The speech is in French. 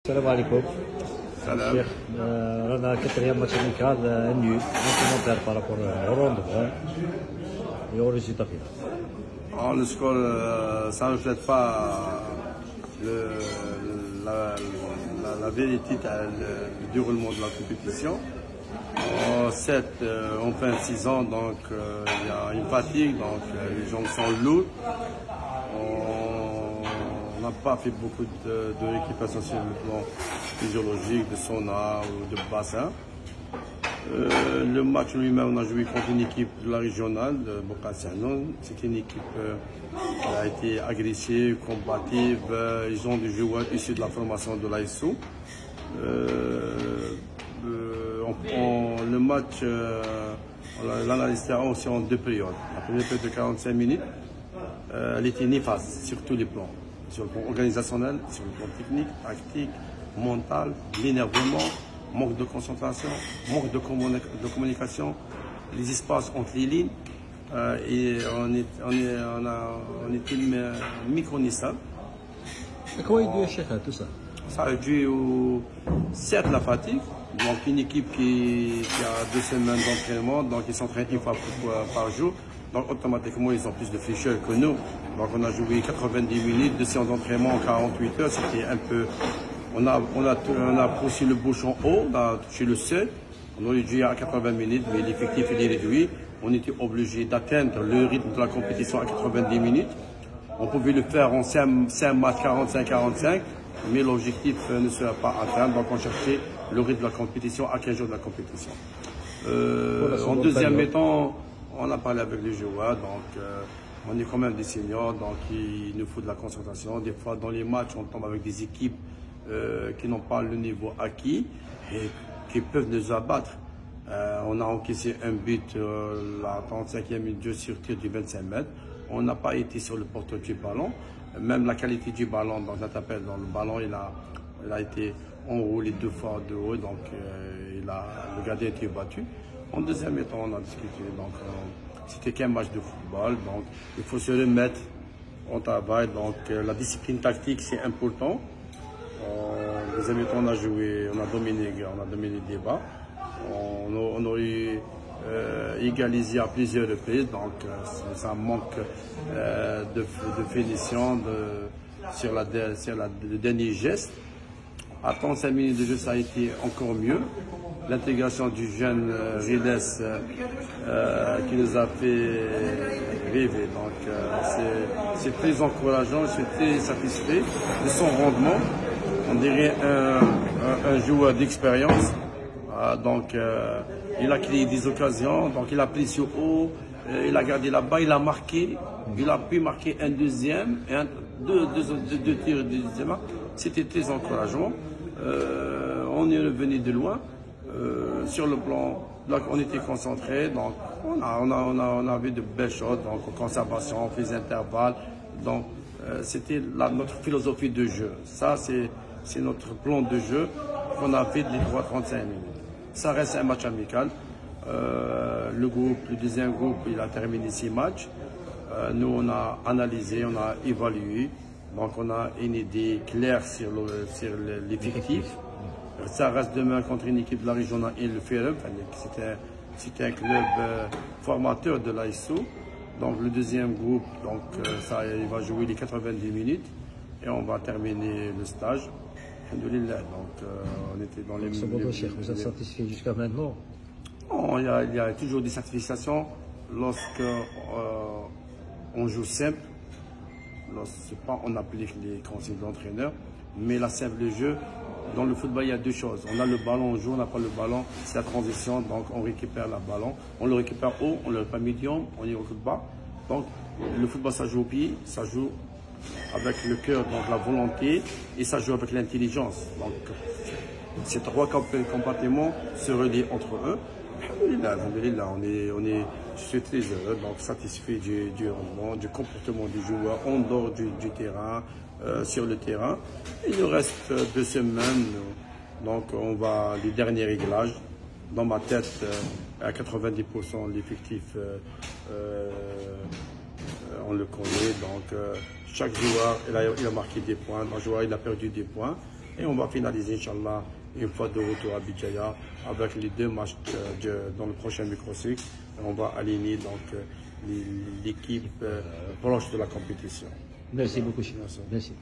السلام عليكم. سلام. شيخ رانا كاتريام ماتش اميكال نيو كومونتير بارابور au rendez-vous et au résultat final. Le score, ça ne reflète pas la vérité, le déroulement de la compétition. En 6 ans, donc il y a une fatigue, donc les jambes sont lourdes. On n'a pas fait beaucoup de récupération sur le plan physiologique, de sauna ou de bassin. Le match lui-même, on a joué contre une équipe de la régionale de Bocassiano. C'était une équipe qui a été agressive, combative. Ils ont des joueurs issus de la formation de l'ASO. Le match, on l'a analysé aussi en 2 périodes. La première période de 45 minutes, elle était néfaste sur tous les plans. Sur le plan organisationnel, sur le plan technique, tactique, mental, l'énervement, manque de concentration, manque de communication, les espaces entre les lignes, et on était méconnaissable. Comment il dit Cheikh tout ça? Ça a dû certes la fatigue, donc une équipe qui a 2 semaines d'entraînement, donc ils s'entraînent une fois par jour, donc automatiquement ils ont plus de fraîcheur que nous. Donc on a joué 90 minutes de séance d'entraînement en 48 heures, c'était un peu... On a poussé le bouchon haut, on a touché le seuil, on aurait dû à 80 minutes, mais l'effectif est réduit. On était obligé d'atteindre le rythme de la compétition à 90 minutes. On pouvait le faire en 5 matchs 45-45, mais l'objectif ne sera pas atteint. Donc on cherchait le rythme de la compétition à 15 jours de la compétition. En deuxième mi-temps, on a parlé avec les joueurs, donc on est quand même des seniors, donc il nous faut de la concentration. Des fois dans les matchs, on tombe avec des équipes qui n'ont pas le niveau acquis et qui peuvent nous abattre. On a encaissé un but la 35e minute de sur tir du 25 mètres. On n'a pas été sur le porteur du ballon. Même la qualité du ballon, dans notre appel, dans le ballon, il a été enroulé 2 fois de haut, donc le gardien a été battu. En deuxième temps, on a discuté, donc c'était qu'un match de football, donc il faut se remettre au travail. Donc la discipline tactique, c'est important. En deuxième temps, on a dominé le débat. On aurait égalisé à plusieurs reprises, donc ça manque de finition sur le dernier geste. À 35 minutes de jeu, ça a été encore mieux. L'intégration du jeune Riles qui nous a fait rêver. Donc c'est très encourageant, je suis très satisfait de son rendement. On dirait un joueur d'expérience. Donc il a créé des occasions, donc il a pris sur haut, il a gardé là-bas, il a marqué, il a pu marquer un deuxième, et deux tirs du deuxième. C'était très encourageant. On est revenu de loin. Sur le plan, donc on était concentré, donc on avait de belles choses, donc conservation, on faisait intervalle, donc c'était notre philosophie de jeu. Ça c'est notre plan de jeu qu'on a fait les 35 minutes. Ça reste un match amical. Le deuxième groupe, il a terminé 6 matchs. Nous on a analysé, on a évalué, donc on a une idée claire sur l'effectif. Ça reste demain contre une équipe de la région et le Ferrem. C'était un club formateur de l'ASO. Donc le deuxième groupe, donc, il va jouer les 90 minutes et on va terminer le stage. Alhamdoulilah. Donc on était dans les... Vous êtes satisfait jusqu'à maintenant? Non, il y a toujours des satisfactions lorsque on joue simple, on applique les consignes de l'entraîneur, mais la simple jeu. Dans le football, il y a 2 choses. On a le ballon, on joue, on n'a pas le ballon, c'est la transition, donc on récupère le ballon. On le récupère haut, on le récupère médium, on y recule bas. Donc le football, ça joue au pied, ça joue avec le cœur, donc la volonté, et ça joue avec l'intelligence. Donc ces 3 compartiments se relient entre eux. Alhamdoulilah, je suis très heureux, donc satisfait du rendement, du comportement du joueur en dehors du terrain, sur le terrain. Il nous reste 2 semaines, donc on va les derniers réglages. Dans ma tête, à 90% l'effectif, on le connaît. Donc chaque joueur, il a marqué des points, un joueur il a perdu des points. Et on va finaliser, Inch'Allah, une fois de retour à Bijaya avec les 2 matchs dans le prochain micro-cycle. On va aligner donc l'équipe proche de la compétition. Merci beaucoup. Merci. Merci.